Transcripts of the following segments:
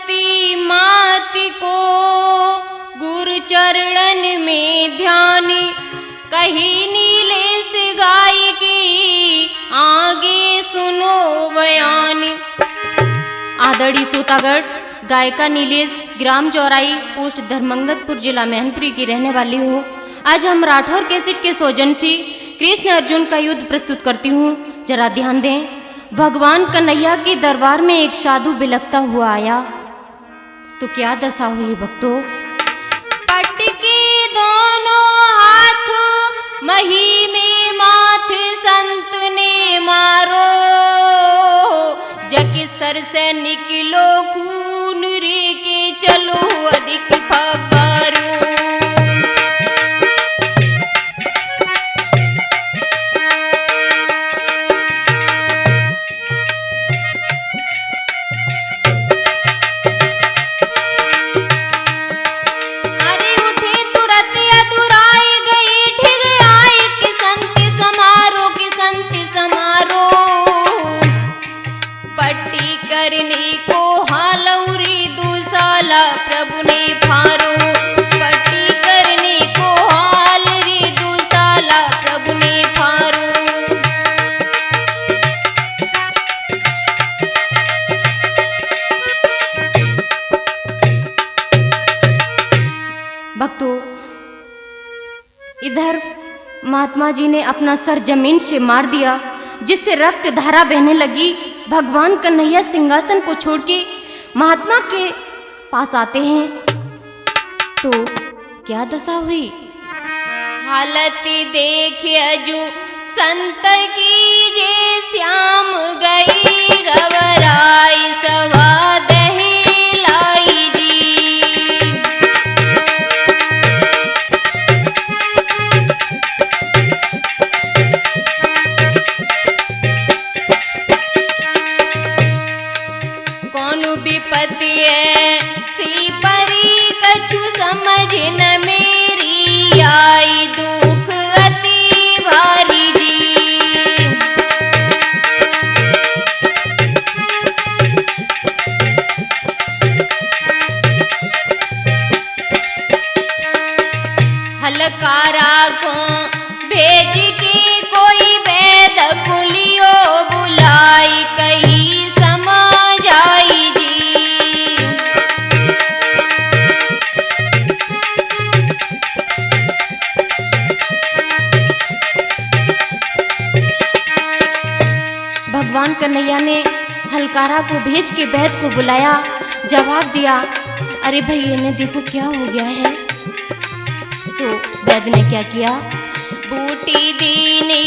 सरस्वती माती को गुरु चरणन में ध्यान, कही नीलेश गाय की आगे सुनो बयान। आदरणीय श्रोतागण, गायिका नीलेश ग्राम चौराई पोस्ट धर्मंगतपुर जिला मैनपुरी की रहने वाली हूँ। आज हम राठौर कैसेट के सौजन्य से कृष्ण अर्जुन का युद्ध प्रस्तुत करती हूँ। जरा ध्यान दें। भगवान कन्हैया के दरबार में एक साधु बिलखता हुआ आया तो क्या दशा हुई भक्तों। पटकी दोनों हाथ मही में माथ संत ने मारो, जग सर से निकलो खून रे के चलो अधिक फबारो। प्रभु ने फारो पट्टी करने को हाल रे दूसाला, प्रभु ने फारो। भक्तों, इधर महात्मा जी ने अपना सर जमीन से मार दिया, जिससे रक्त धारा बहने लगी। भगवान कन्हैया सिंहासन को छोड़ के महात्मा के पास आते हैं तो क्या दशा हुई। हालत देखे अजू संत की जे श्याम गई, घबराई सवा दही लाई जी। कौन विपत्ति है सी परी कछु समझ न मेरी, आई दुख अति भारी जी। हलकारा को भेज के कोई वैद कुलियो बुलाई, कही समझ आई जी। भगवान कन्हैया ने हलकारा को भेज के वैद को बुलाया। जवाब दिया, अरे भाई इन्हें देखो क्या हो गया है। तो वैद ने क्या किया, बूटी दीनी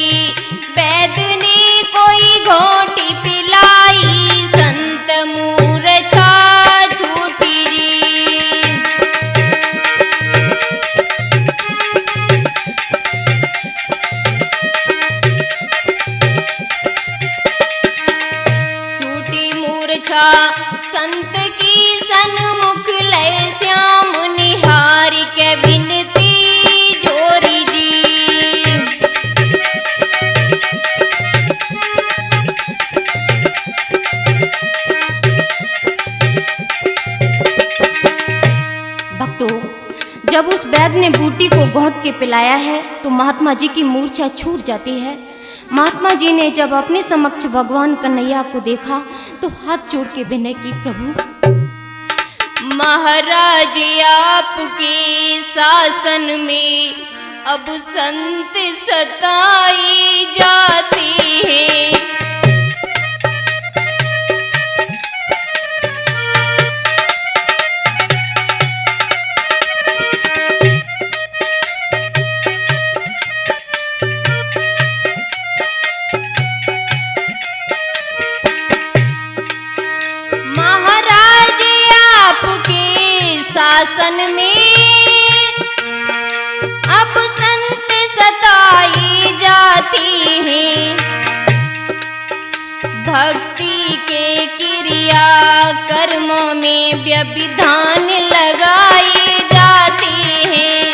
वैद ने कोई घोटी पिलाई, संत मूर्छा छूटी जी। छूटी मूर्छा संत की सन्मुख लय, श्याम निहारी के बिनती जोरी जी। भक्तों, जब उस वैद्य ने बूटी को घोट के पिलाया है तो महात्मा जी की मूर्छा छूट जाती है। महात्मा जी ने जब अपने समक्ष भगवान कन्हैया को देखा तो हाथ जोड़ के विनय की, प्रभु महाराज आपके शासन में अब संत सताई जाते हैं। शासन में अब संत सताई जाती हैं, भक्ति के क्रिया कर्मों में व्यभिधान लगाई जाती हैं।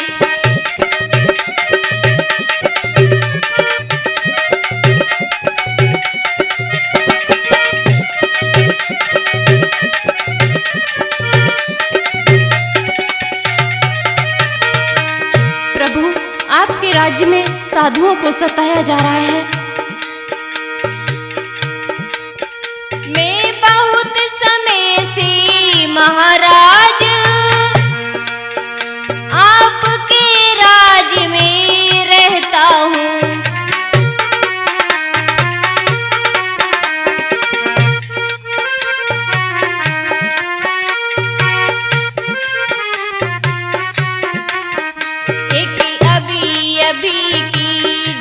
आपके राज्य में साधुओं को सताया जा रहा है। मैं बहुत समय से महाराज आपके राज्य में रहता हूँ।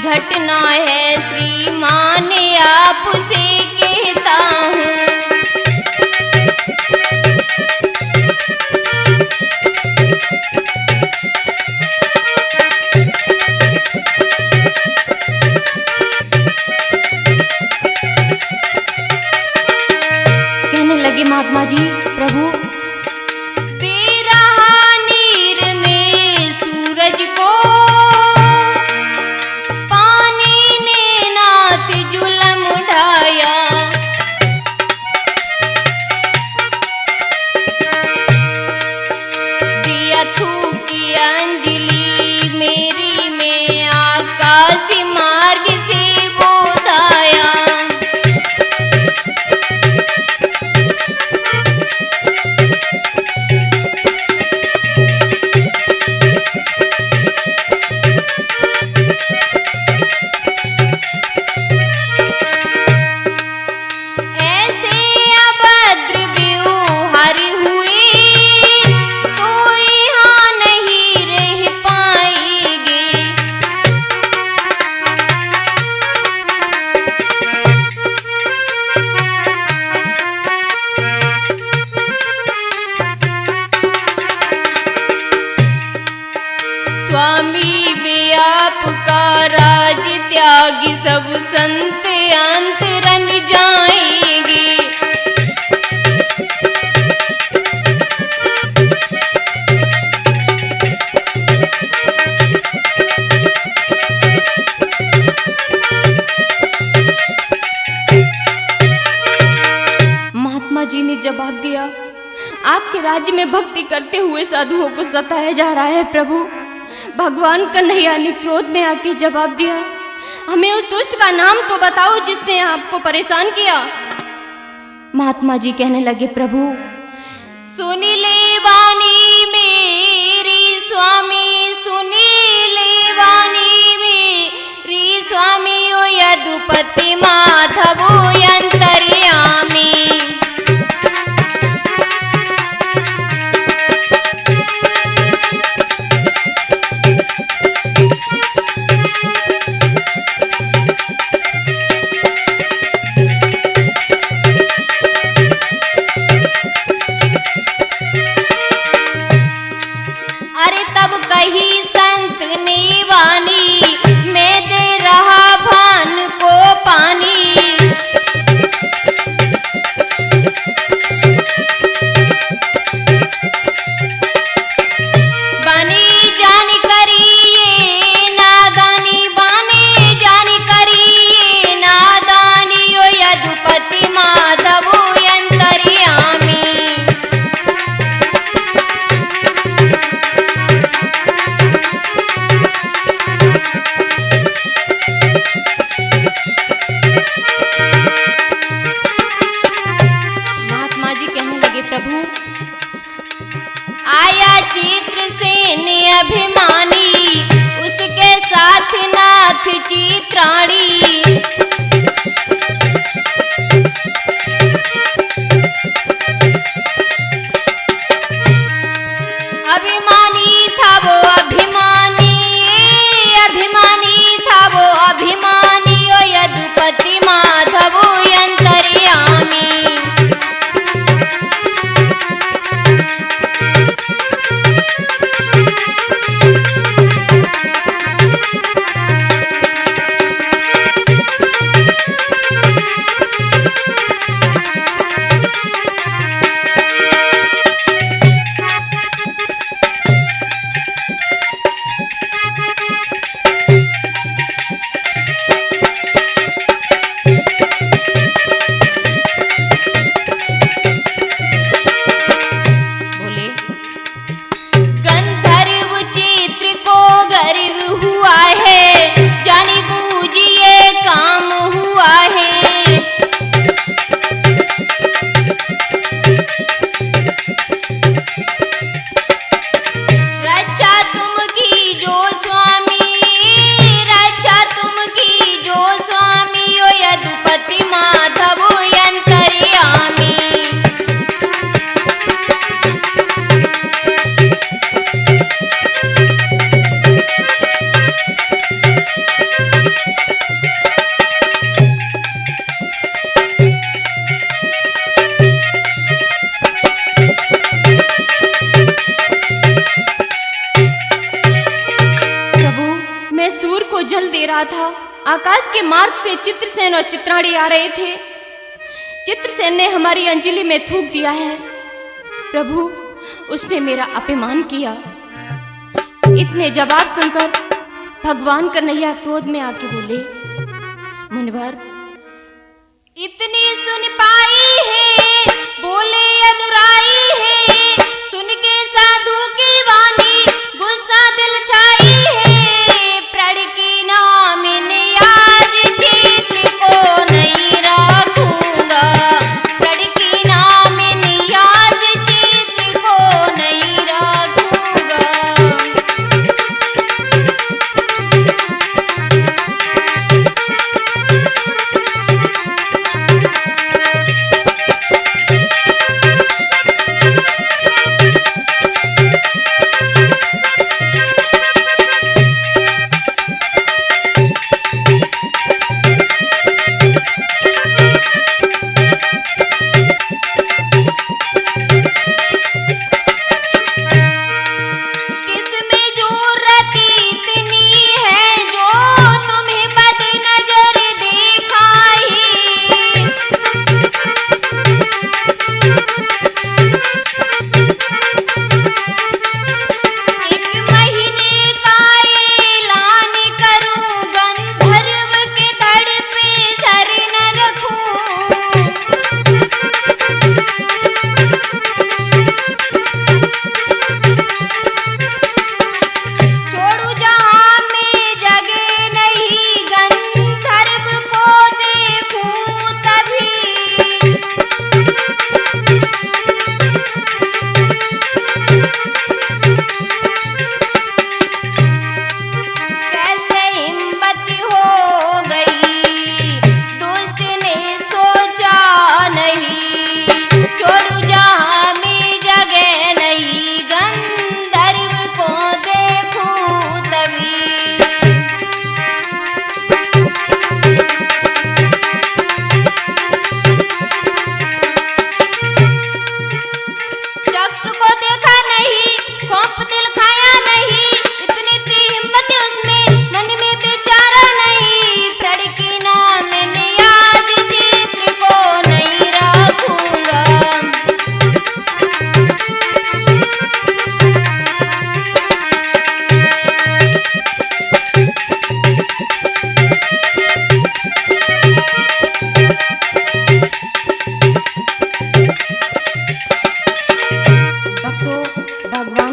घटना है श्रीमान आपसे कहता हूँ। कहने लगे महात्मा जी, प्रभु नीर में सूरज को स्वामी वे आपका राज त्यागी सब संत अंतरंग जाएंगे। महात्मा जी ने जवाब दिया, आपके राज्य में भक्ति करते हुए साधुओं को सताया जा रहा है। प्रभु भगवान कन्हैया ने क्रोध में आके जवाब दिया, हमें उस दुष्ट का नाम तो बताओ जिसने आपको परेशान किया। महात्मा जी कहने लगे, प्रभु सुनी ले वाणी मेरी स्वामी, सुनी ले वाणी मेरी स्वामी, ओ यदुपति माधव अंतर्यामी। कही संत ने वाणी, मैं दे रहा भान को पानी। बनी जानी करी ये नादानी, बनी जानी करी ये नादानी, ओ यदुपति माधव अंतर्यामी। प्रभु आया चित्रसेन अभिमानी, उसके साथ नाथ चित्राणी। अभिमानी था वो अभिमानी, अभिमानी था वो अभिमानी, ओ यदुपति माधव अंतर्यामी। गर्व हुआ है जल दे रहा था। आकाश के मार्ग से चित्रसेन और चित्राणी आ रहे थे। चित्रसेन ने हमारी अंजलि में थूक दिया है। प्रभु, उसने मेरा अपमान किया। इतने जवाब सुनकर भगवान कन्हैया क्रोध में आके बोले, मुनिवर, इतनी सुन पाई है, बोले अधुराई है, सुन के साधु की वाणी गुस्सा दिल छाई है। प्रण की नाम ने आज चित्र को नहीं रखूंगा, प्रण की नाम ने आज चित्र को नहीं रखूंगा।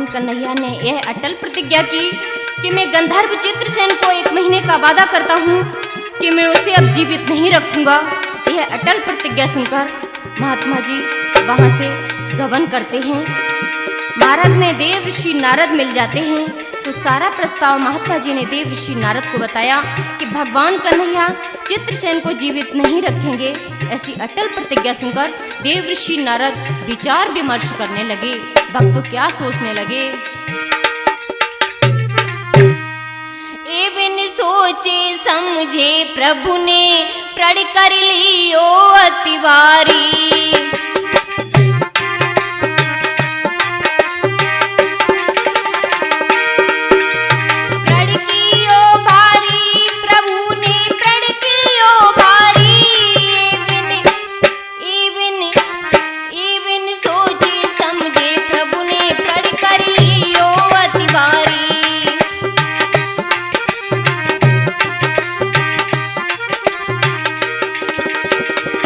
कन्हैया ने यह अटल प्रतिज्ञा की कि मैं गंधर्व चित्रसेन को 1 महीने का वादा करता हूँ कि मैं उसे अब जीवित नहीं रखूंगा। यह अटल प्रतिज्ञा सुनकर महात्मा जी वहाँ से गमन करते हैं। मार्ग में देव ऋषि नारद मिल जाते हैं तो सारा प्रस्ताव महात्मा जी ने देव ऋषि नारद को बताया कि भगवान कन्हैया चित्रसेन को जीवित नहीं रखेंगे। ऐसी अटल प्रतिज्ञा सुनकर देव ऋषि नारद विचार विमर्श करने लगे। भक्त तो क्या सोचने लगे, एवं सोचे समझे प्रभु ने प्रण कर लियो अतिवारी।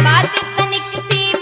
बात तनिक सी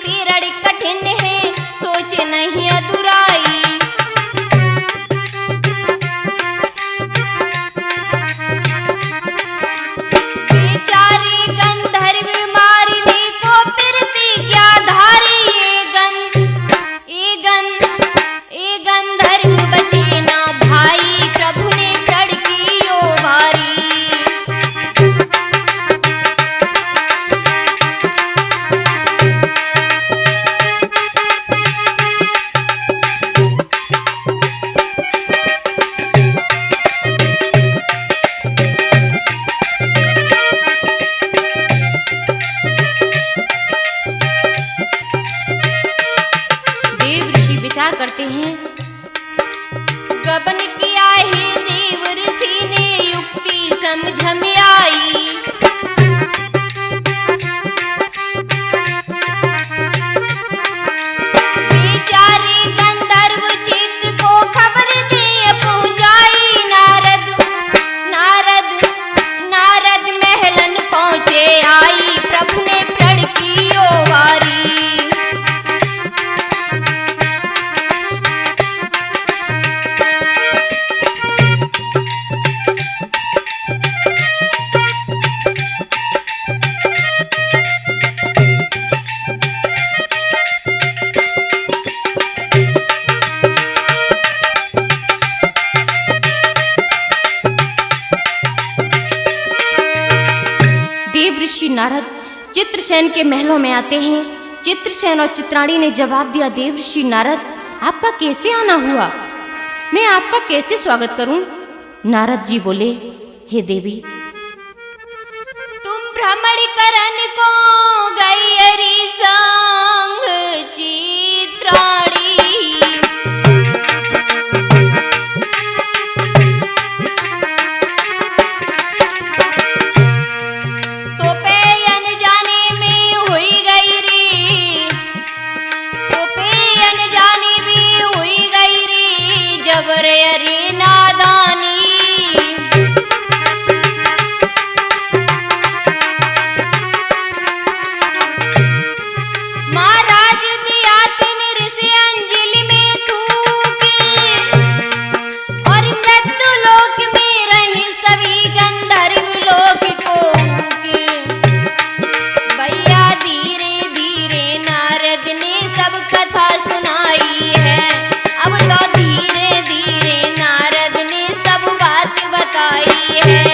नारद चित्रसेन के महलों में आते हैं। चित्रसेन और चित्राणी ने जवाब दिया, देवर्षि नारद, आपका कैसे आना हुआ? मैं आपका कैसे स्वागत करूं? नारद जी बोले, हे देवी, तुम भ्रमण करन को गई हरि संग चित्राणी, तो पे अनजाने में हुई गई रे, तो पे अनजाने में हुई गई रे जबर अरे नादानी। महाराज दिया तिन ऋषि अंजलि में थूके, और मृत्यु लोक में रहे सभी गंधर्व लोक को के। भैया धीरे धीरे नारद ने सब कथा सुनाई है, अब तो धीरे धीरे नारद ने सब बात बताई है।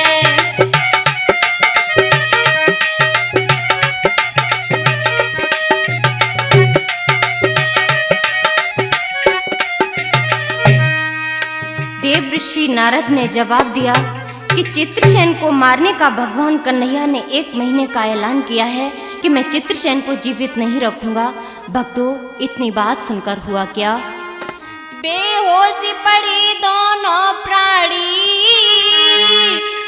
देवर्षि नारद ने जवाब दिया कि चित्रसेन को मारने का भगवान कन्हैया ने 1 महीने का ऐलान किया है कि मैं चित्रसेन को जीवित नहीं रखूंगा। भक्तों, इतनी बात सुनकर हुआ क्या? बेहोश पड़े दोनों प्राणी,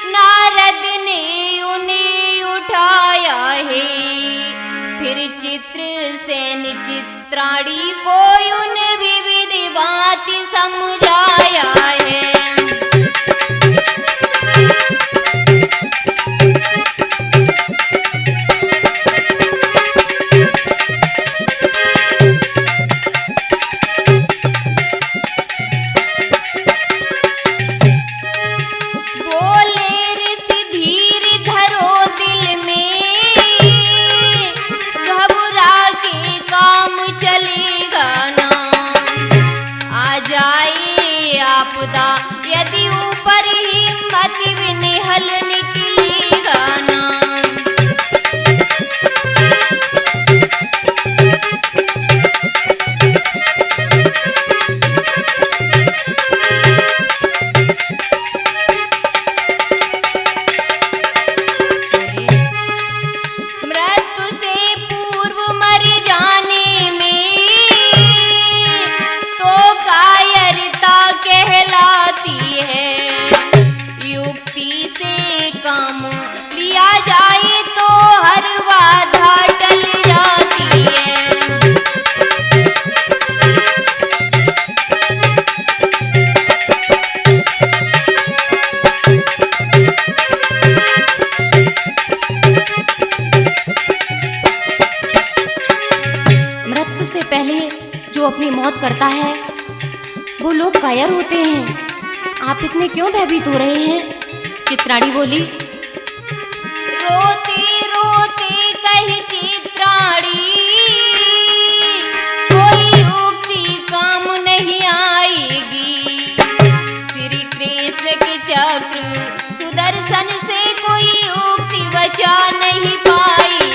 नारद ने उन्हें उठाया है, फिर चित्रसेन चित्राणी को उन विविध बात समझाया है। बोले ऋषि धीर धरो दिल में, घबरा के काम चलेगा ना, आ जाए आपदा यदि ऊपर हिम्मत भी निहल निकलेगा ना। मृत्यु से पूर्व मर जाने में तो कायरता कहलाती है, युक्ति से काम लिया जाए तो हर बाधा टल जाती है। मृत्यु से पहले जो अपनी मौत करता है वो लोग कायर होते हैं। आप इतने क्यों भयभीत हो रहे हैं? चित्राणी बोली, रोते रोते कही चित्राणी, कोई युक्ति काम नहीं आएगी, श्री कृष्ण के चक्र सुदर्शन से कोई युक्ति बचा नहीं पाएगी।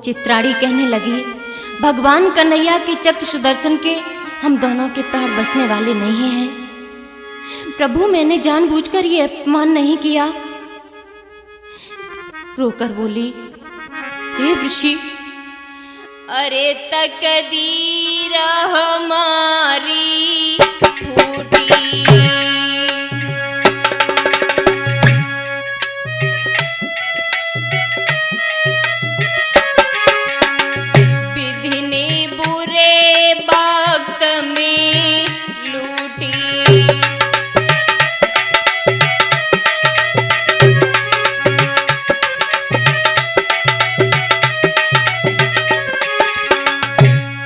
चित्राणी कहने लगी, भगवान कन्हैया के चक्र सुदर्शन के हम दोनों के प्राण बचने वाले नहीं हैं। प्रभु, मैंने जानबूझकर ये अपमान नहीं किया। रोकर बोली, हे ऋषि, अरे तकदीर हमारी फूटी,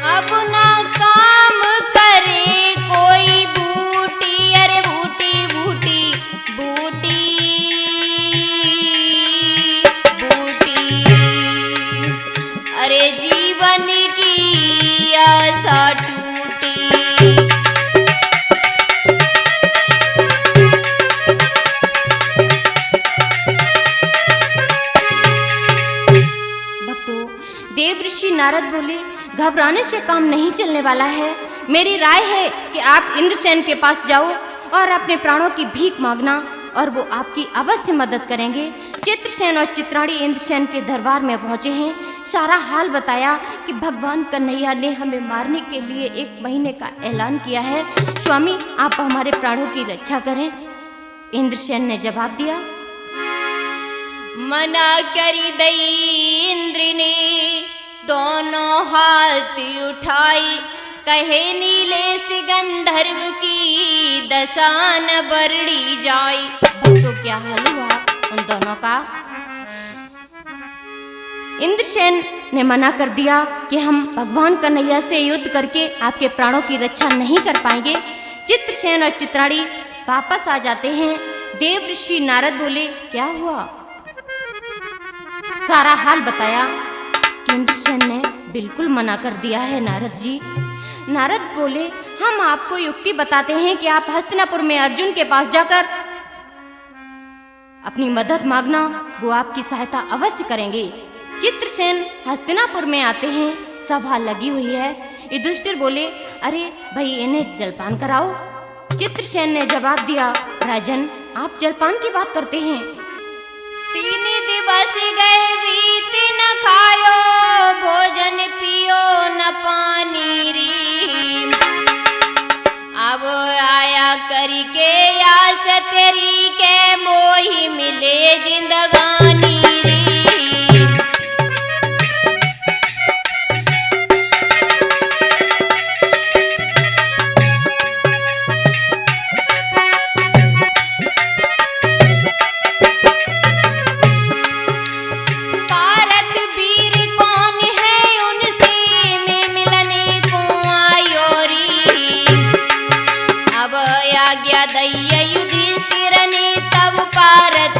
अब ना काम करे कोई नारद बोले, घबराने से काम नहीं चलने वाला है। मेरी राय है कि आप इंद्रसेन के पास जाओ और अपने प्राणों की भीख मांगना और वो आपकी अवश्य मदद करेंगे। चित्रसेन और चित्राणी इंद्रसेन के दरबार में पहुंचे हैं। सारा हाल बताया कि भगवान कन्हैया ने हमें मारने के लिए 1 महीने का ऐलान किया है। स्वामी, आप हमारे प्राणों की रक्षा करें। इंद्रसेन ने जवाब दिया, मना करी दई इंद्र ने दोनों हाथ उठाई, कहे नीले से गंधर्व की दशा न बरड़ी जाई। तो क्या हाल हुआ उन दोनों का? इंद्रसेन ने मना कर दिया कि हम भगवान कन्हैया से युद्ध करके आपके प्राणों की रक्षा नहीं कर पाएंगे। चित्रसेन और चित्राणी वापस आ जाते हैं। देव ऋषि नारद बोले, क्या हुआ? सारा हाल बताया कि इंद्रसेन ने बिल्कुल मना कर दिया है नारद जी। नारद बोले, हम आपको युक्ति बताते हैं कि आप हस्तिनापुर में अर्जुन के पास जाकर अपनी मदद मांगना, वो आपकी सहायता अवश्य करेंगे। चित्रसेन हस्तिनापुर में आते हैं, सभा लगी हुई है। युधिष्ठिर बोले, अरे भाई इन्हें जलपान कराओ। चित्रसेन ने जवाब दिया, राजन आप जलपान की बात करते हैं? 3 दिवस गए बीत न खायो, भोजन पियो न पानी री। अब आया करी के आस तेरी के, मोही मिले जिंदगानी री।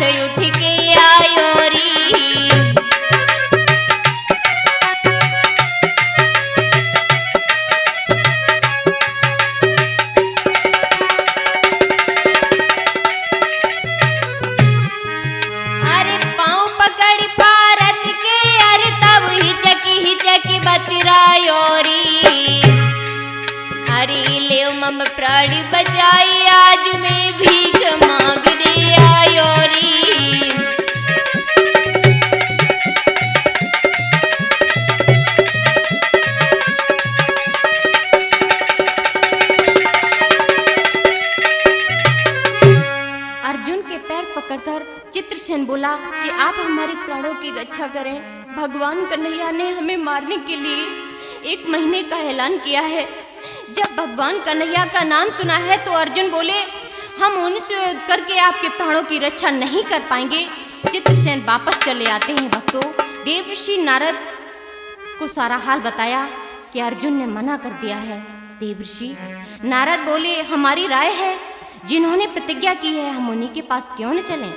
उठ के आयो री। अरे पाँव पकड़ पारत के, अरे तब हिचकी बतरायो री। अरे ले मम प्राण बचाई, आज मैं भीख मांग दे आयो री। अर्जुन के पैर पकड़कर चित्रसेन बोला कि आप हमारे प्राणों की रक्षा करें। भगवान कन्हैया ने हमें मारने के लिए 1 महीने का ऐलान किया है। जब भगवान कन्हैया का नाम सुना है तो अर्जुन बोले, हम उनसे युद्ध करके आपके प्राणों की रक्षा नहीं कर पाएंगे। चित्रसेन वापस चले आते हैं। भक्तों, देवर्षि नारद को सारा हाल बताया कि अर्जुन ने मना कर दिया है। देवर्षि नारद बोले, हमारी राय है जिन्होंने प्रतिज्ञा की है हम उन्हीं के पास क्यों न चलें।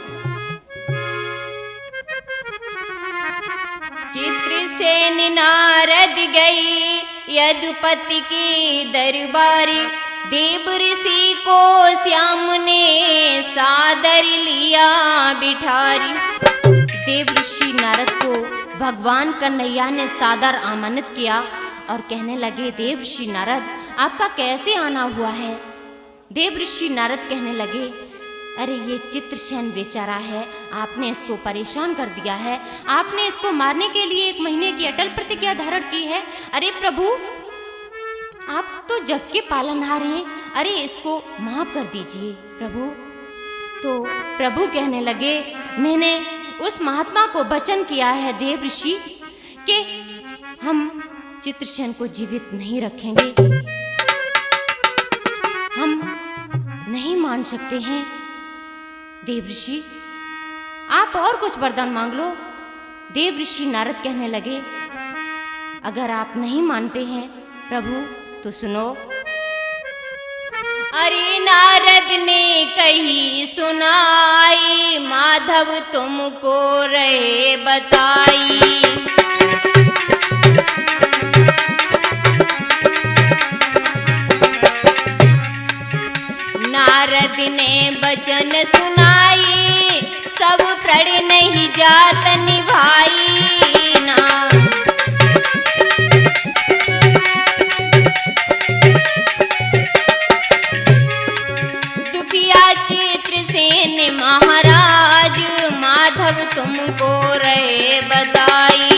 चित्रसेन नारद गई यदुपति की दरबारी, देव ऋषि को श्याम ने सादर लिया बिठारी। देव ऋषि नारद को भगवान कन्हैया ने सादर आमंत्रित किया और कहने लगे, देव ऋषि नारद आपका कैसे आना हुआ है? देव ऋषि नारद कहने लगे, अरे ये चित्रसेन बेचारा है, आपने इसको परेशान कर दिया है, आपने इसको मारने के लिए 1 महीने की अटल प्रतिज्ञा धारण की है। अरे प्रभु, आप तो जग के पालनहार हैं, अरे इसको माफ कर दीजिए प्रभु। तो प्रभु कहने लगे, मैंने उस महात्मा को वचन किया है देव ऋषि कि हम चित्रसेन को जीवित नहीं रखेंगे, हम नहीं मान सकते हैं। देव ऋषि आप और कुछ वरदान मांग लो। देव ऋषि नारद कहने लगे, अगर आप नहीं मानते हैं प्रभु तो सुनो। अरे नारद ने कही सुनाई, माधव तुमको रहे बताई। नारद ने वचन सुनाई, सब प्रण नहीं जात निभाई ना। मुखिया चित्रसेन महाराज, माधव तुमको रहे बताई।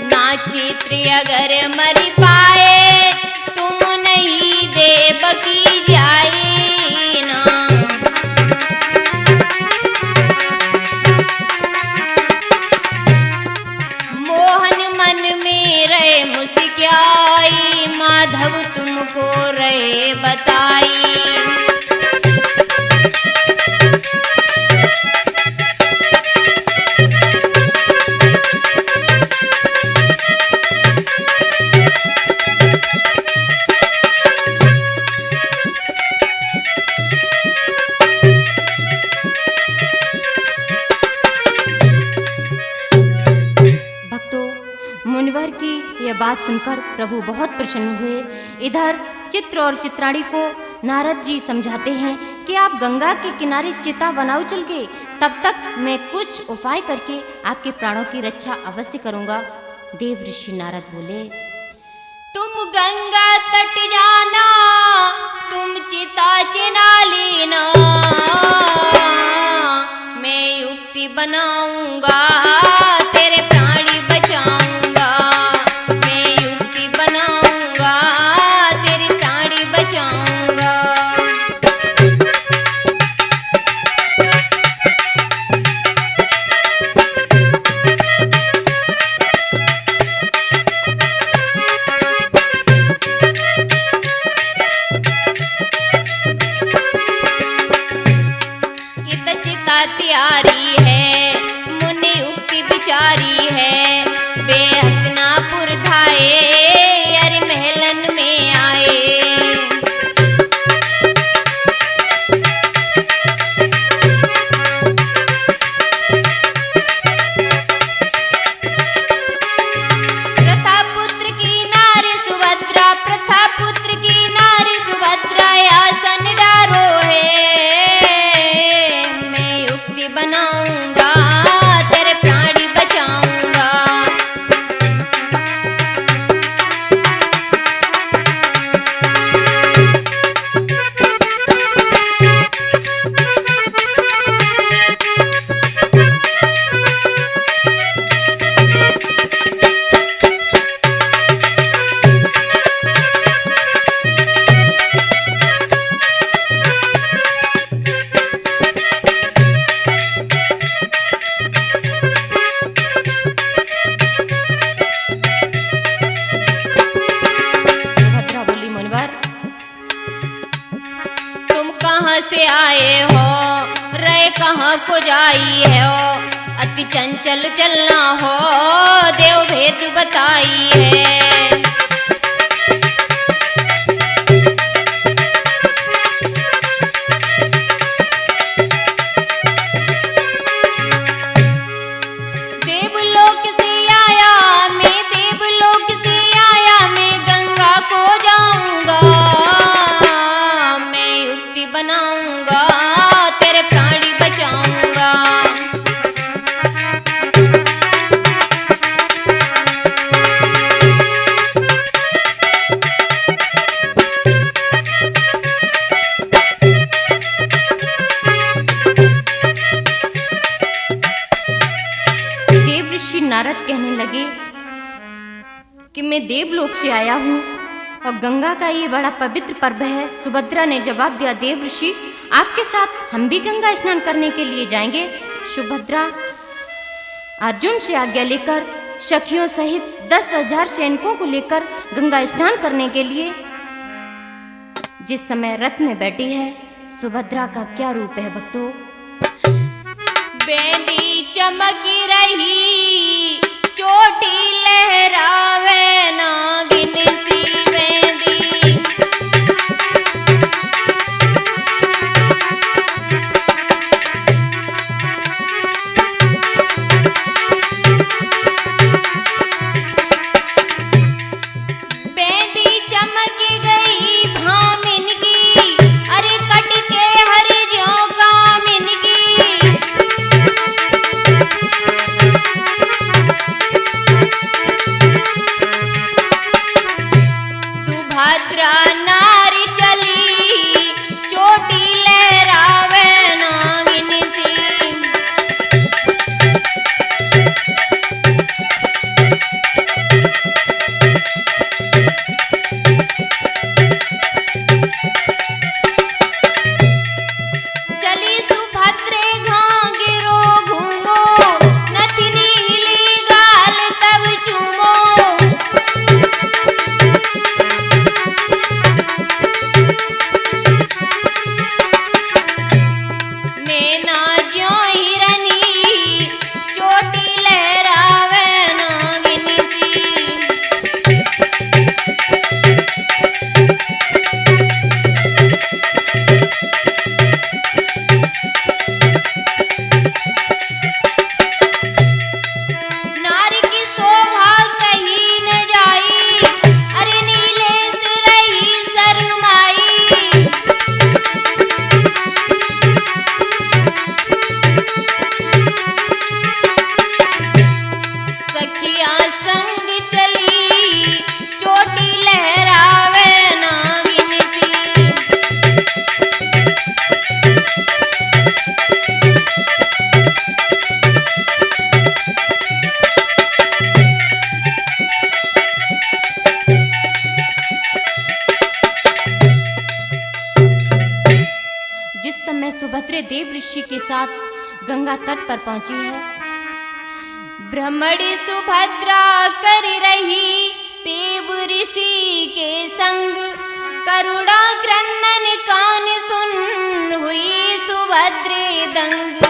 ना चित्र अगर मर पाए, तुम नहीं देवकी जाए ना। मोहन मन में रहे मुस्काई, माधव तुमको रहे बताई। मुनिवर की यह बात सुनकर प्रभु बहुत प्रसन्न हुए। इधर चित्र और चित्राणी को नारद जी समझाते हैं कि आप गंगा के किनारे चिता बनाओ चल के, तब तक मैं कुछ उपाय करके आपके प्राणों की रक्षा अवश्य करूंगा। देव ऋषि नारद बोले, तुम गंगा तट जाना, तुम चिता चिना लेना, मैं युक्ति बनाऊंगा, तेरे प्राणी बचाऊंगा, मैं युक्ति बनाऊंगा, तेरे प्राणी बचाऊंगा। तैयारी है, मुनि युक्ति विचारी है, वे हस्तिनापुर धाए, अरे महलन में आए। प्रथापुत्र की नारी सुभद्रा, प्रथापुत्र की नारी सुभद्रा, आसन डारो है, बनाऊंगा, तेरे प्राणी बचाऊंगा। कहाँ से आए हो, रे कहाँ को जाई हो, अति चंचल चलना हो, देव भेद बताई है। देवलोक से आया मैं, देवलोक से आया मैं, गंगा को जाऊंगा, बनाऊंगा, तेरे प्राणी बचाऊंगा। देव ऋषि नारद कहने लगे कि मैं देवलोक से आया हूँ और गंगा का ये बड़ा पवित्र पर्व है। सुभद्रा ने जवाब दिया, देव ऋषि आपके साथ हम भी गंगा स्नान करने के लिए जाएंगे। सुभद्रा अर्जुन से आज्ञा लेकर सखियों सहित 10,000 सैनिकों को लेकर गंगा स्नान करने के लिए जिस समय रथ में बैठी है। सुभद्रा का क्या रूप है भक्तों। बेंदी चमकी रही, चोटी लहरावे, नागिन सी बेंदी। बेंदी चमकी गई भामिन की, अरे कट के हरि ज्यों कामिन की। सुभद्रे देव ऋषि के साथ गंगा तट पर पहुंची है। भ्रमण सुभद्रा कर रही देव ऋषि के संग, करुणा क्रंदन कान सुन हुई सुभद्रे दंग।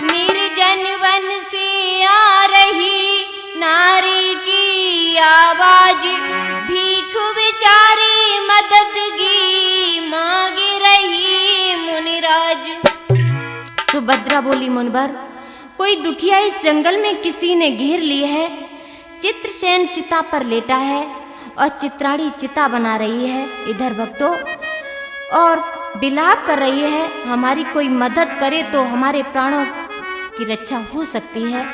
निर्जन वन से आ रही नारी की आवाज, भीख बिचारी मदद की मांग रही मुनिराज। सुभद्रा बोली, मुनिवर, कोई दुखिया इस जंगल में किसी ने घेर ली है। चित्रसेन चिता पर लेटा है और चित्राड़ी चिता बना रही है इधर भक्तों, और विलाप कर रही है, हमारी कोई मदद करे तो हमारे प्राणों की रक्षा हो सकती है।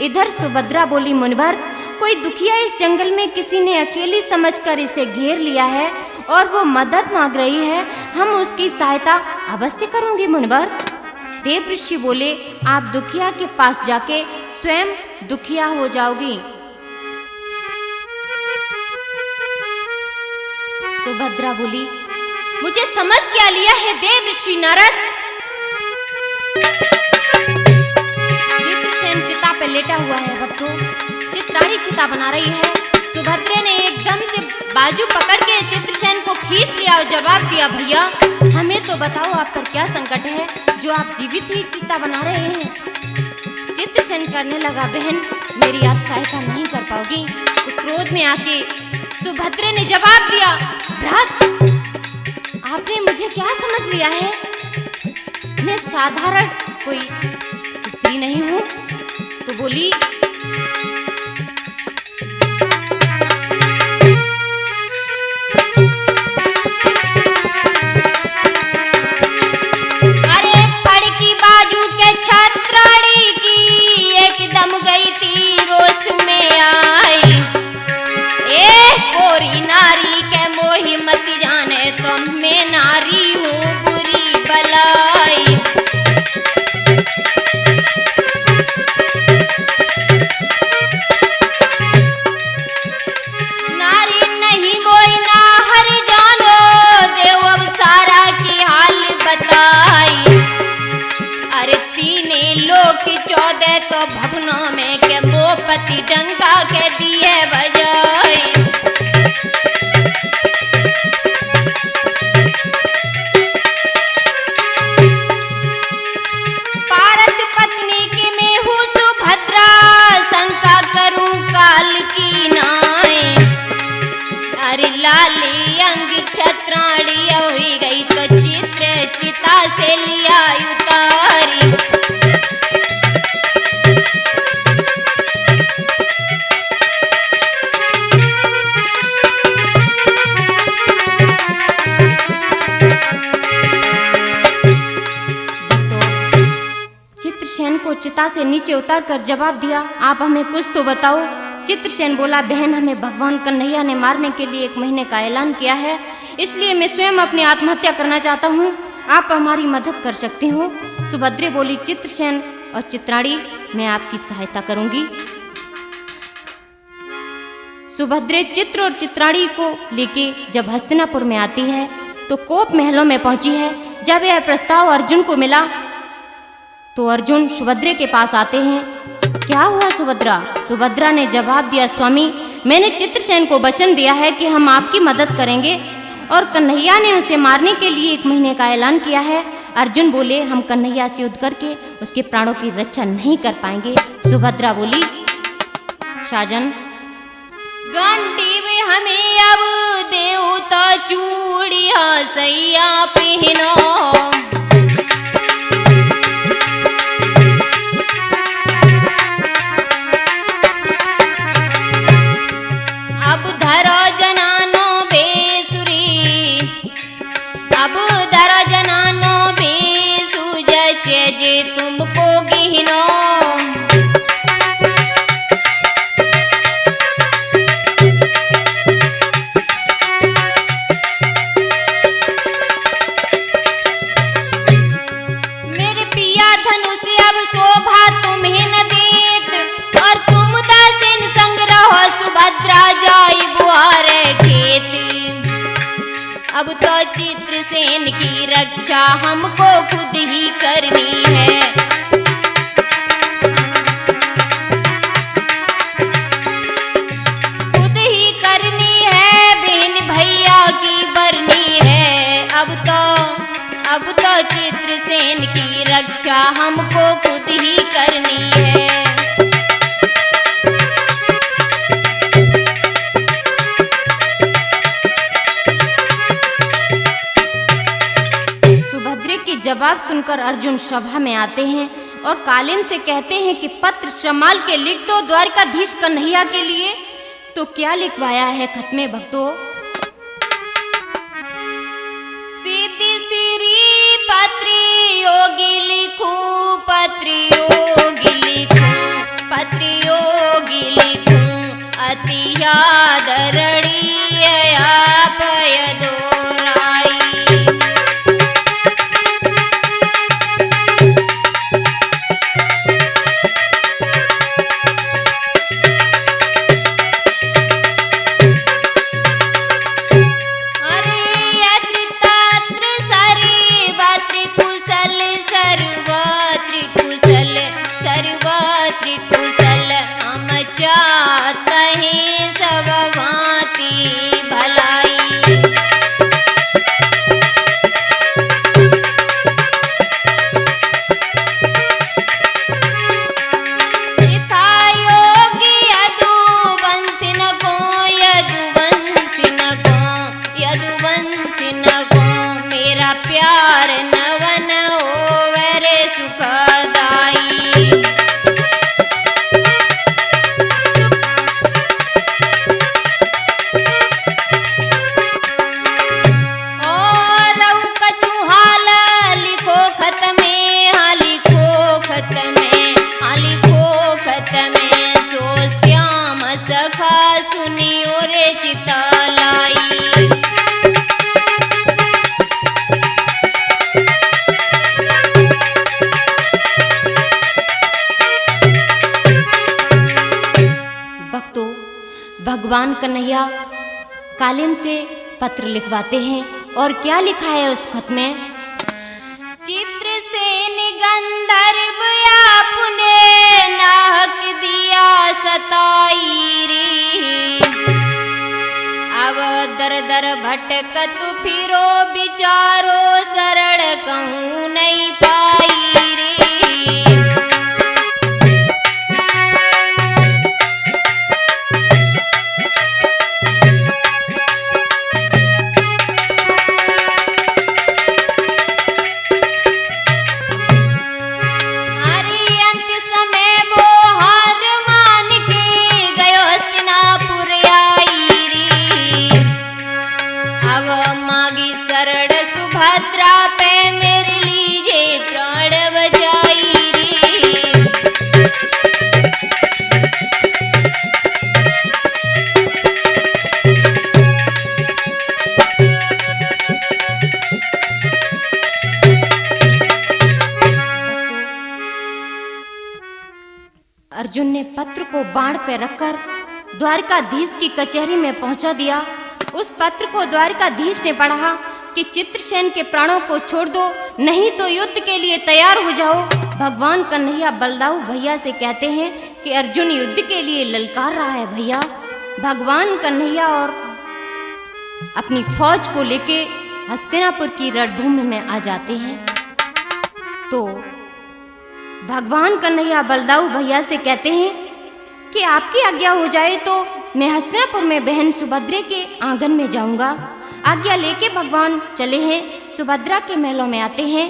इधर सुभद्रा बोली, मुनिवर, कोई दुखिया इस जंगल में किसी ने अकेली समझकर इसे घेर लिया है और वो मदद मांग रही है, हम उसकी सहायता अवश्य करूंगी मुनिवर। देव ऋषि बोले, आप दुखिया के पास जाके स्वयं दुखिया हो जाओगी। सुभद्रा बोली, मुझे समझ क्या लिया है देव ऋषि नारद। चित्रसेन चिता पे लेटा हुआ है भक्तों, चित्राड़ी चिता बना रही है। सुभद्रा ने एकदम से बाजू पकड़ के चित्रसेन को खींच लिया और जवाब दिया, भैया हमें तो बताओ आप पर क्या संकट है जो आप जीवित ही चिता बना रहे हैं। चित्रसेन करने लगा, बहन मेरी आप सहायता नहीं कर पाओगी। तो क्रोध में आके सुभद्रा ने जवाब दिया, भ्रात आपने मुझे क्या समझ लिया है, मैं साधारण कोई स्त्री नहीं हूँ। तो बोली, अरे फड़की बाजू के छत्राड़ी की एकदम गई थी रोस में आई। ए गोरी नारी के मोही मत जाने, तो मैं नारी हूँ बुरी बलाई। नारी नहीं मोई ना हर जानो, देव अवसारा की हाल बताई। अरे तीने लोक 14 तो भवनों में के मोपति डंका के दिए बजाई। पारत पत्नी की मैं हूँ सुभद्रा, शंका करूं काल की नाई। अरे लाली अंग छत्राड़ी हुई गई तो चित्र चिता से लिया उतारी। चित्रसेन को चिता से नीचे उतारकर जवाब दिया, आप हमें कुछ तो बताओ। चित्रसेन बोला, बहन हमें भगवान कन्हैया ने मारने के लिए 1 महीने का ऐलान किया है, इसलिए मैं स्वयं अपनी आत्महत्या करना चाहता हूँ, आप हमारी मदद कर सकती हो। सुभद्रा बोली, चित्रसेन और चित्राड़ी मैं आपकी सहायता करूंगी। सुभद्रा चित्र और चित्राड़ी को लेके जब हस्तिनापुर में आती है तो कोप महलों में पहुंची है। जब यह प्रस्ताव अर्जुन को मिला तो अर्जुन सुभद्रा के पास आते हैं। क्या हुआ सुभद्रा? सुभद्रा ने जवाब दिया, स्वामी मैंने चित्रसेन को वचन दिया है कि हम आपकी मदद करेंगे और कन्हैया ने उसे मारने के लिए 1 महीने का ऐलान किया है। अर्जुन बोले, हम कन्हैया से युद्ध करके उसके प्राणों की रक्षा नहीं कर पाएंगे। सुभद्रा बोली, साजन घंटी में हमें अब देवता चूड़िया सैया पहनो। जे तुमको गिनो मेरे पिया धनुष अब शोभा तुम्हें न देत और तुम दासिन संग रहो सुभद्रा जाई बुहार खेत। अब तो चित्र चित्रसेन की रक्षा हमको खुद ही करनी है। खुद ही करनी है, बहन भैया की बरनी है। अब तो चित्रसेन की रक्षा हमको खुद ही करनी है। सुभद्रा के जवाब सुनकर अर्जुन सभा में आते हैं और कालिंद से कहते हैं कि पत्र संभाल के लिख दो द्वारकाधीश कन्हैया के लिए। तो क्या लिखवाया है खत में भक्तों? सीधी सिरी पत्री योगी लिखूं, पत्री योगी लिखूं, पत्री योगी लिखूं, अति आदरणीय आप यदोराई। भगवान कन्हैया कालिंद से पत्र लिखवाते हैं और क्या लिखा है उस खत में? चित्रसेन गंधर्व आपने नाहक दिया सताई रे। अब दर दर भटकत फिरो विचारो शरण कहूँ नहीं पाई रे। सुभद्रा पे मेरे लीजे प्राण बजाई रे। अर्जुन ने पत्र को बाण पे रखकर द्वारकाधीश की कचहरी में पहुंचा दिया। उस पत्र को द्वारकाधीश ने पढ़ा कि चित्रसेन के प्राणों को छोड़ दो, नहीं तो युद्ध के लिए तैयार हो जाओ। भगवान कन्हैया बलदाऊ भैया से कहते हैं कि अर्जुन युद्ध के लिए ललकार रहा है भैया। भगवान कन्हैया और अपनी फौज को लेके हस्तिनापुर की रणभूमि में आ जाते हैं। तो भगवान कन्हैया बलदाऊ भैया से कहते हैं कि आपकी आज्ञा हो जाए तो मैं हस्तिनापुर में बहन सुभद्रा के आंगन में जाऊंगा। आज्ञा लेके भगवान चले हैं, सुभद्रा के महलों में आते हैं।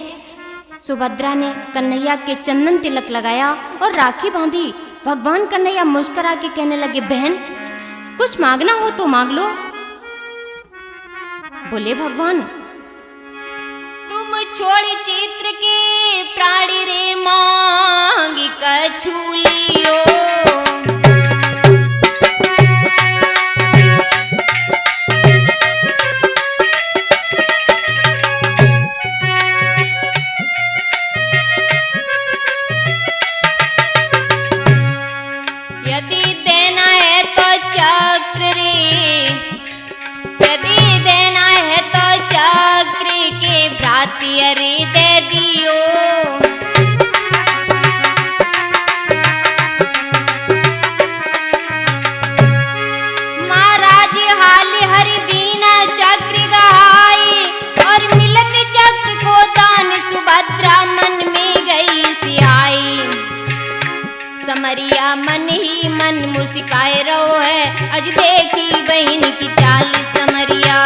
सुभद्रा ने कन्हैया के चंदन तिलक लगाया और राखी बांधी। भगवान कन्हैया मुस्कुरा के कहने लगे, बहन कुछ मांगना हो तो मांग लो। बोले भगवान, तुम छोड़ी चित्र के प्राणी रे मांगी कछु लियो। हाथी अरे दे दियो। महाराज हाल हर दीन चक्र गहाई और मिलत चक्र को दान सुभद्रा मन में गई सियाई। समरिया मन ही मन मुस्काए रहो है अज देखी बहन की चाल समरिया।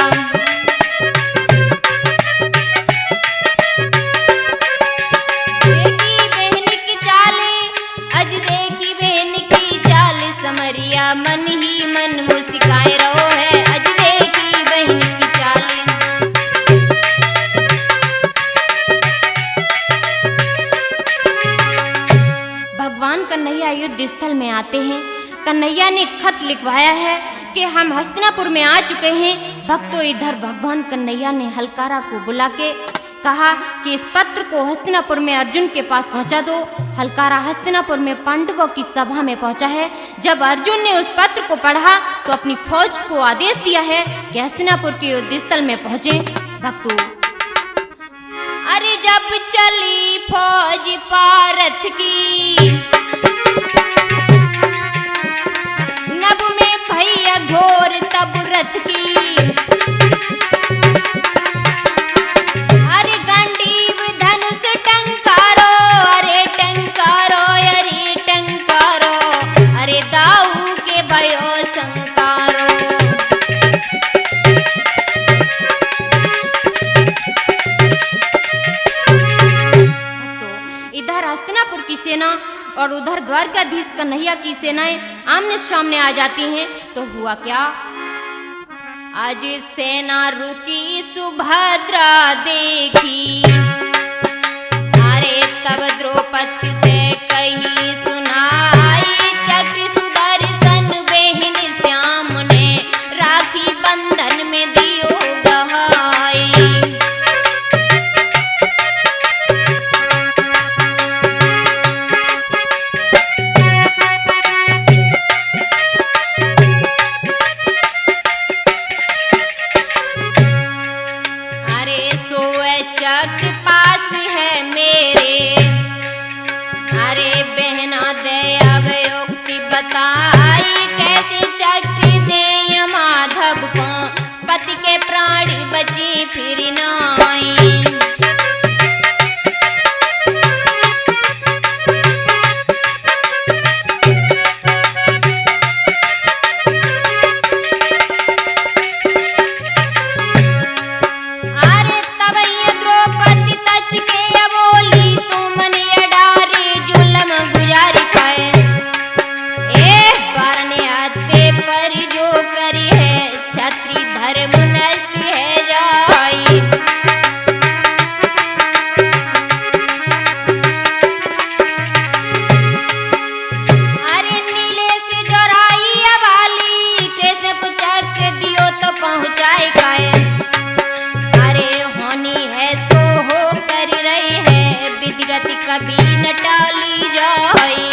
देखी बहन की चाल अज देखी बहन की चाल समरिया मन ही मन मुस्काए रहो है अज देखी बहन की चाल। भगवान कन्हैया युद्ध स्थल में आते हैं। कन्हैया ने खत लिखवाया है कि हम हस्तिनापुर में आ चुके हैं। भक्तों इधर भगवान कन्हैया ने हलकारा को बुला के कहा कि इस पत्र को हस्तिनापुर में अर्जुन के पास पहुंचा दो। हलकारा हस्तिनापुर में पांडवों की सभा में पहुंचा है। जब अर्जुन ने उस पत्र को पढ़ा तो अपनी फौज को आदेश दिया है कि हस्तिनापुर के युद्ध स्थल में पहुंचे। भक्तों अरे जब चली फौज पारथ की नभ में भैया घोर तब रथ की। अरे गंडीव धनुष टंकारो अरे टंकारो अरे टंकारो अरे दाऊ के भयो संकारो। इधर हस्तिनापुर की सेना और उधर द्वारकाधीश कन्हैया की सेनाएं आमने सामने आ जाती हैं। तो हुआ क्या, आज सेना रुकी सुभद्रा देखी। अरे तब द्रौपदी से कही सुनाई चक्र सुदर्शन बहन श्याम ने राखी बंधन में दियो गहाई। चक्र पास है मेरे अरे बहना दे अब युक्ति बताई कैसे चक्र दे माधव को पति के प्राण बचे फिर नाई। धर्म नष्ट है जाई। अरे नीले से जोराई अवाली कृष्ण को चक्र दियो तो पहुंचाए काए। अरे होनी है सो हो कर रही है विधिगति कभी न टाली जाई।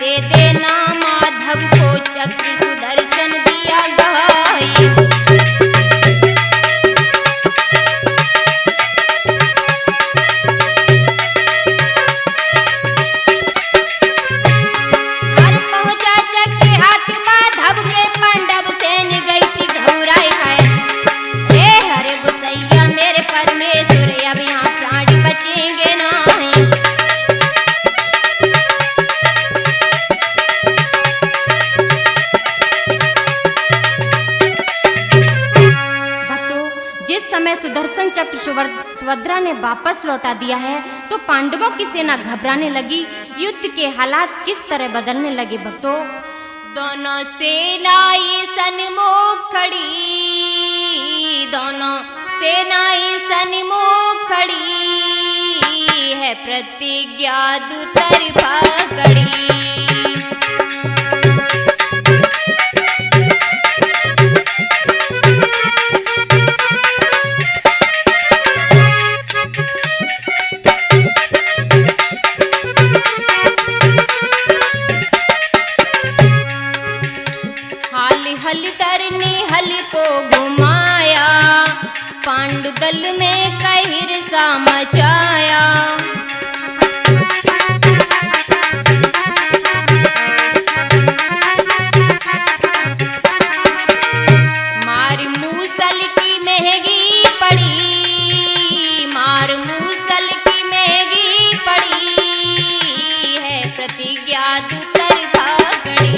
दे देना माधव को चक्र सुदर्शन दिया गहाई। हर पहुंचा चक्र हाथ माधव के पांडव सेन गई थी घबराई है। हे हरे गुसैया मेरे परमेश्वर अब यहाँ प्राण बचेंगे नहीं। समय सुदर्शन चक्र सुभद्रा ने वापस लौटा दिया है तो पांडवों की सेना घबराने लगी। युद्ध के हालात किस तरह बदलने लगे भक्तों। दोनों सेनाएं सन्मुख खड़ी, दोनों सेनाएं सन्मुख खड़ी है प्रतिज्ञा दुतरफा कड़ी। पांडु दल में कहिर सा मचाया। मार मूसल की महंगी पड़ी, मार मूसल की महंगी पड़ी है प्रतिज्ञा दुतरफा कड़ी।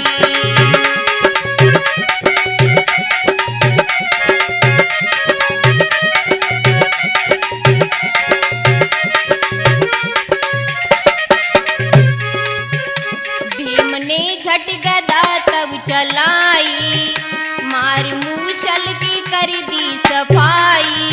झट गदा तब चलाई, मार मूसल की कर दी सफाई।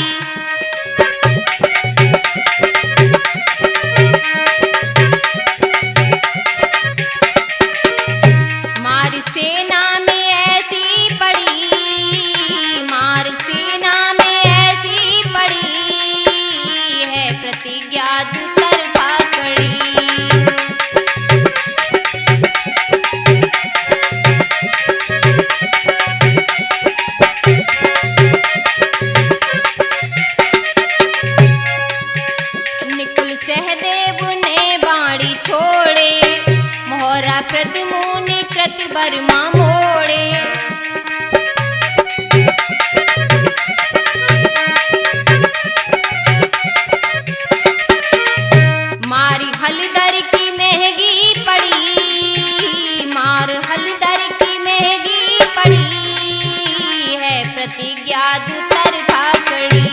मार सेना में ऐसी पड़ी, मार सेना में ऐसी पड़ी है प्रतिज्ञा दुतरफा कड़ी। सहदेव ने बाणी छोड़े, मोहरा कृत मुनि कृत बर्मा मोड़े। मारी हलदर की महंगी पड़ी, मार हलदर की महंगी पड़ी है प्रतिज्ञा दुतरफा कड़ी।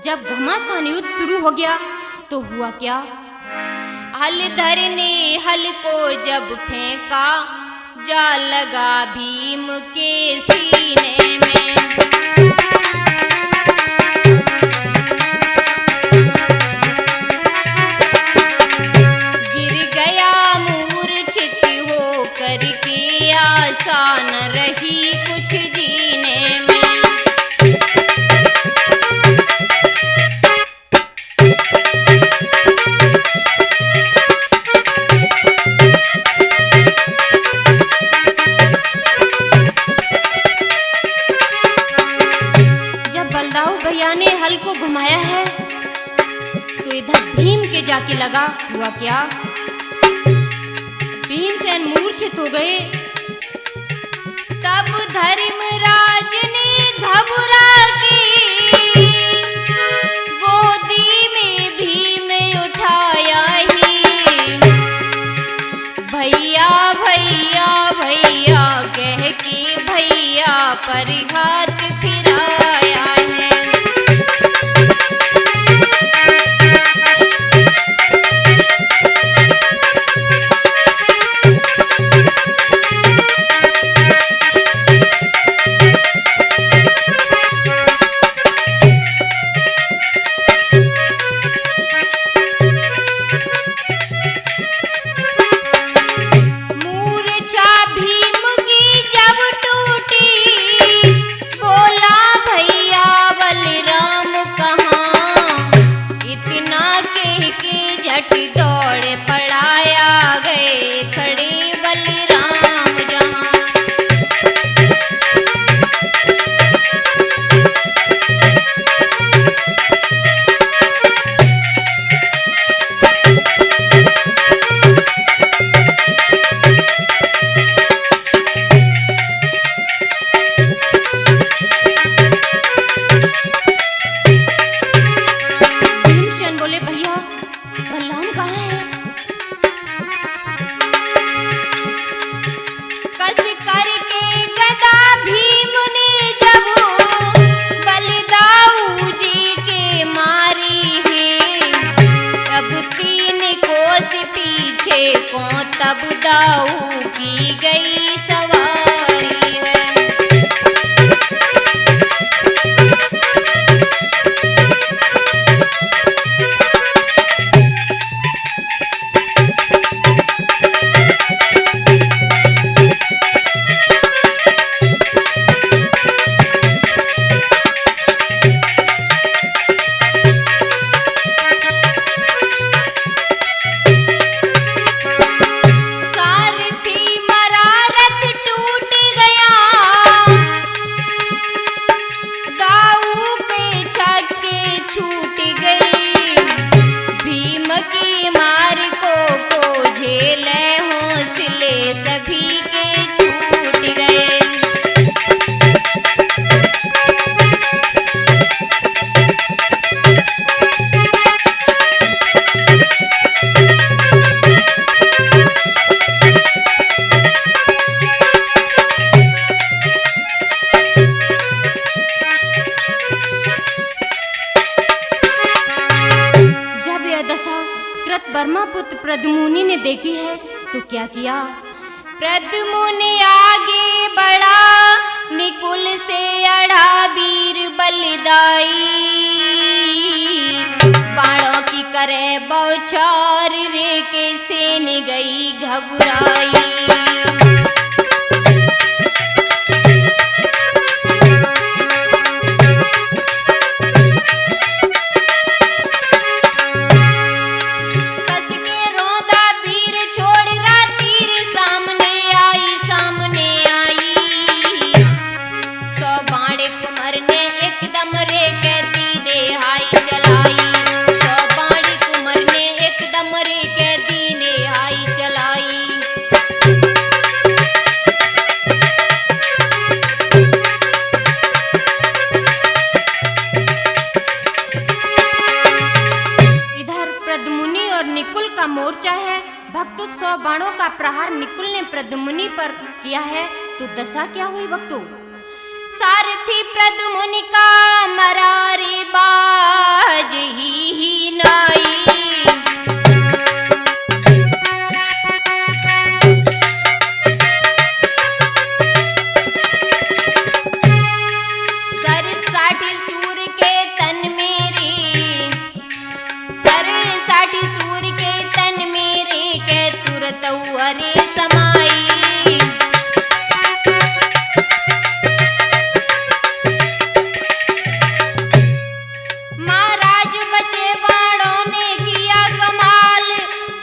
जब घमासान युद्ध शुरू हो गया तो हुआ क्या? हलधर ने हल को जब फेंका, जा लगा भीम के सीने में। गिर गया मूर्छित हो करके, आसान रही कुछ जीने में। भैया ने हल को घुमाया है तो इधर भीम के जाके लगा। हुआ क्या? भीमसेन मूर्छित हो गए। तब धर्मराज ने घबरा के गोदी में भीम उठाया ही। भैया भैया भैया कह के भैया पर हाथ फिराया है। दौड़े पड़ाया गए खड़े बलराम जहां। भीमसेन बोले भैया बलराम कहाँ है? कस करके गदा भीम ने जब बलिदाऊ जी के मारी है। तब 3 कोस पीछे को तब दाऊ की गई सवारी है। सभी के छूट गए। कृतवर्मा पुत्र प्रद्युम्न ने देखी है तो क्या किया? प्रद्युम्न आगे बढ़ा, निकुल से अड़ा वीर बलिदाई। बाणों की करे बौछार, रे के सेन गई घबराई। निकुल का मोर्चा है। भक्तों 100 बाणों का प्रहार निकुल ने प्रद्युम्न पर किया है तो दशा क्या हुई भक्तों? सारथी प्रद्युम्न का मरारी बाज ही नाई। अरे समाई महाराज बचे बाणों ने किया कमाल,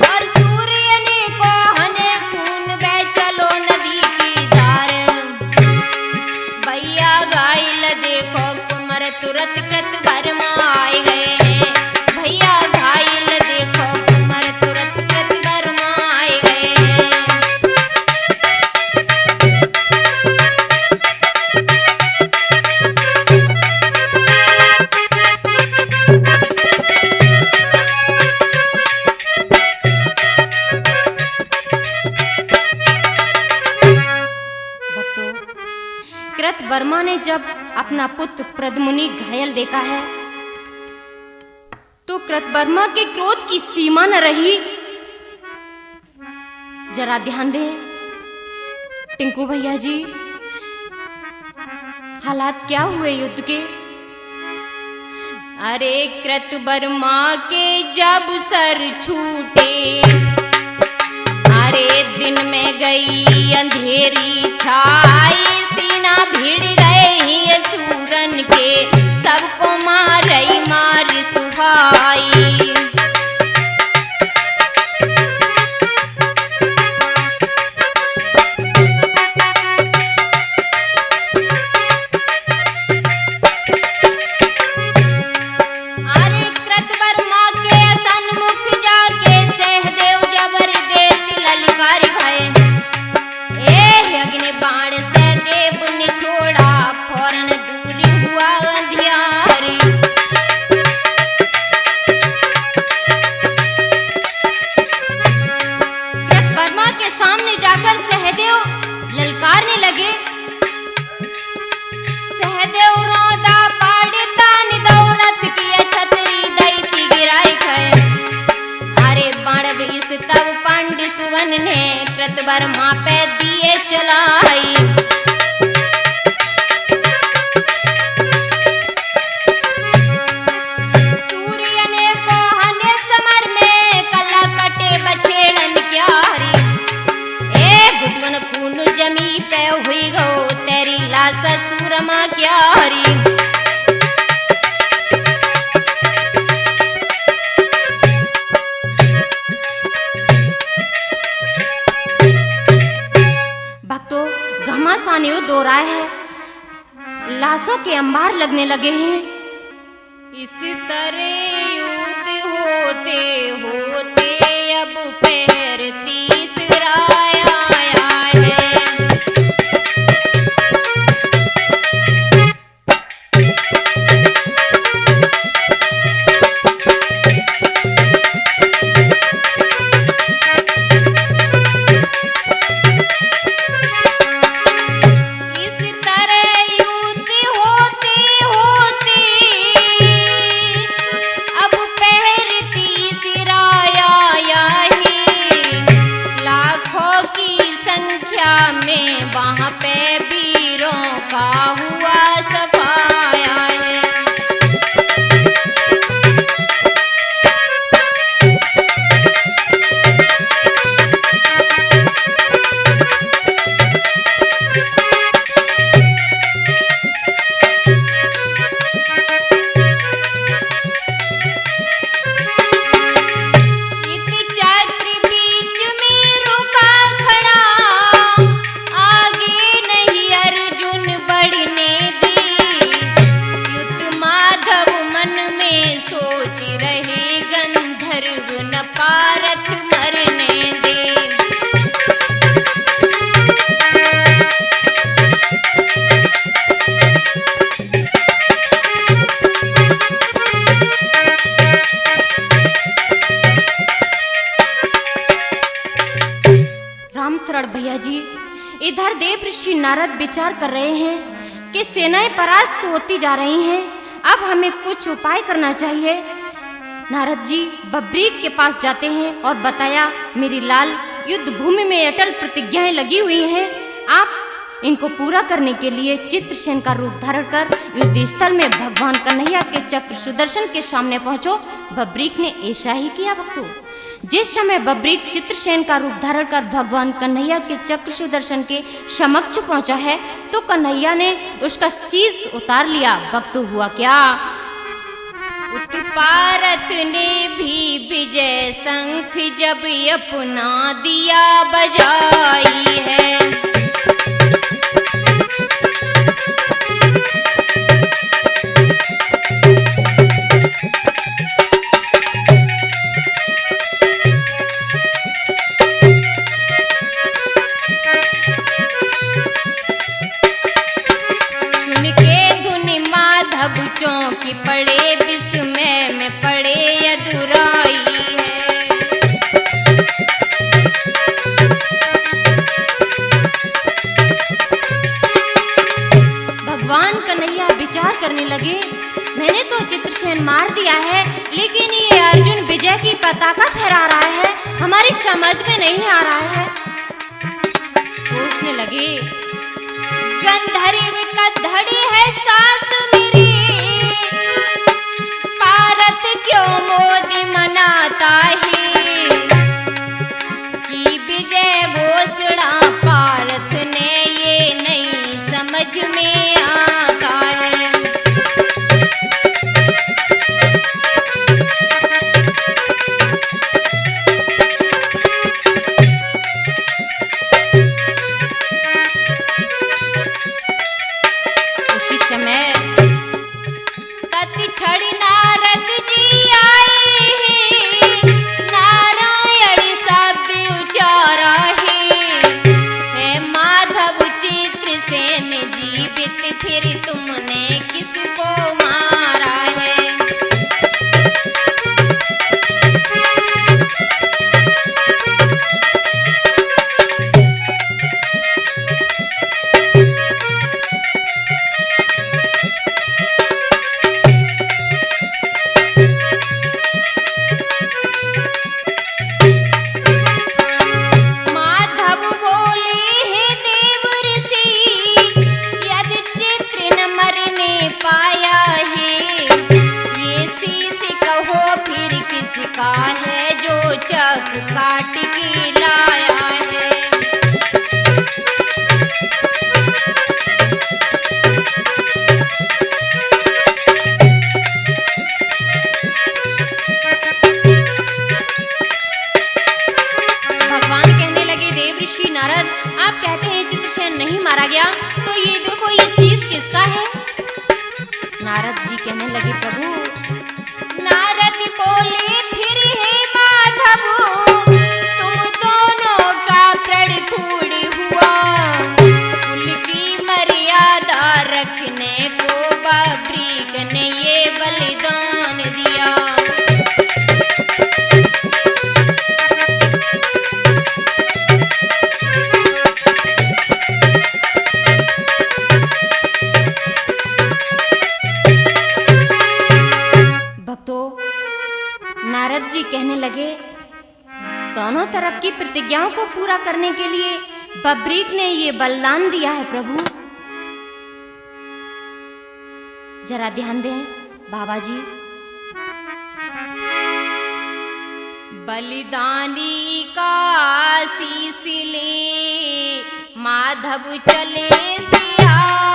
और सूर्य ने को हने खून बह चलो नदी की धार। भैया घायल देखो कुमर तुरत कृतवर्मा आए गए हैं। भैया घायल देखो कुमर तुरत कृतवर्मा आए गए। कृतवर्मा ने जब अपना पुत्र प्रद्युम्न घायल देखा है तो कृतवर्मा के क्रोध की सीमा न रही। जरा ध्यान दें टिंकू भैया जी, हालात क्या हुए युद्ध के? अरे कृतवर्मा के जब सर छूटे, अरे दिन में गई अंधेरी छाई। सीना भिड़ गए सूरन के, सबको मारई मार सुहाई। अरे कृतवर्मा के सन्मुख जाके सहदेव जबर देती ललकारी भय। अग्नि बाण से देव ने छोड़ा, फौरन दूर हुआ अंधियारी। कृतवर्मा के सामने जाकर सहदेव ललकारने लगे। सहदेव रोदा पाड़ता निदौरत किए, छतरी दैती गिराई खय। अरे बाण इस तब पांडु सुवन ने कृतवर्मा पे दिए चलाई। सूर्य ने को हने समर में, कला कटे बछेड़न क्यारी। गुदवन खून जमी पे हुई गो, तेरी लाश सूरमा क्यारी। घमासान युद्ध हो रहा है, लाशों के अंबार लगने लगे हैं। इस तरह युद्ध होते होते अब पैर तीसरा आया। में वहाँ पे वीरों का हुआ सफाया है। भैया जी, इधर देव ऋषि नारद विचार कर रहे हैं कि सेनाएं परास्त होती जा रही हैं, अब हमें कुछ उपाय करना चाहिए। नारद जी बब्रीक के पास जाते हैं और बताया, मेरी लाल युद्ध भूमि में अटल प्रतिज्ञाएं लगी हुई हैं, आप इनको पूरा करने के लिए चित्रसेन का रूप धारण कर युद्ध स्थल में भगवान कन्हैया के चक्र सुदर्शन के सामने पहुंचो। बब्रीक ने ऐसा ही किया। भक्तों, जिस समय बब्रीक चित्रसेन का रूप धारण कर भगवान कन्हैया के चक्र सुदर्शन के समक्ष पहुंचा है तो कन्हैया ने उसका शीश उतार लिया। भक्तों, हुआ क्या? उत्पारत ने भी विजय शंख जब अपना दिया बजाई है। चौकी पड़े विस्मय में पड़े अधुराई है। भगवान कन्हैया विचार करने लगे, मैंने तो चित्रसेन मार दिया है, लेकिन ये अर्जुन विजय की पताका फहरा रहा है, हमारी समझ में नहीं आ रहा है। सोचने लगे, गंधर्व का धड़ी है साथ मेरी, भारत क्यों मोदी मनाता है कि विजय घोषणा भारत ने ये नहीं समझ में आता है। उसी समय तत्क्षण नारद जी आए हैं, नारायण शब्द उचारा है माधव चित्रसेन जीवित फिर तुमने किसको मारा है। पाया है ये शीश कहो फिर किसका है जो चक काट के लाया है। भगवान कहने लगे, देव ऋषि नारद, आप कहते हैं चित्रसेन नहीं मारा गया, तो ये देखो ये शीश किसका है? नारद जी कहने लगे, प्रभु। नारद बोले, फिर हे माधव तुम दोनों का प्रण फूड़ हुआ, कुल की मर्यादा रखने को बब्रीक ने ये बलिदान दिया। नारद जी कहने लगे, दोनों तरफ की प्रतिज्ञाओं को पूरा करने के लिए बब्रीक ने ये बलिदान दिया है प्रभु। जरा ध्यान दें बाबा जी। बलिदानी का शीश ले माधव चले सियाई,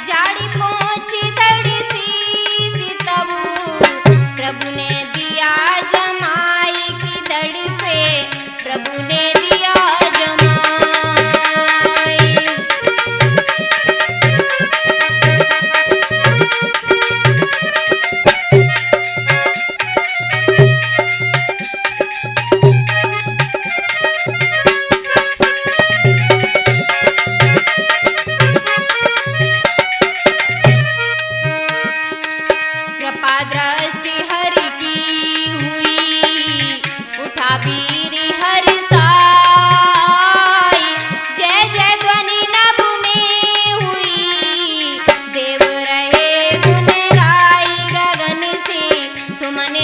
जाड़ी पहुंच धड़ शीश तब प्रभु ने दिया जमाई की दड़ पे, प्रभु ने दिया जमाई। कृपा दृष्टि हरि की हुई, उठा वीर हरि साई, जय जय ध्वनि नभ में हुई, देव रहे गुण गाई गगन से सुमन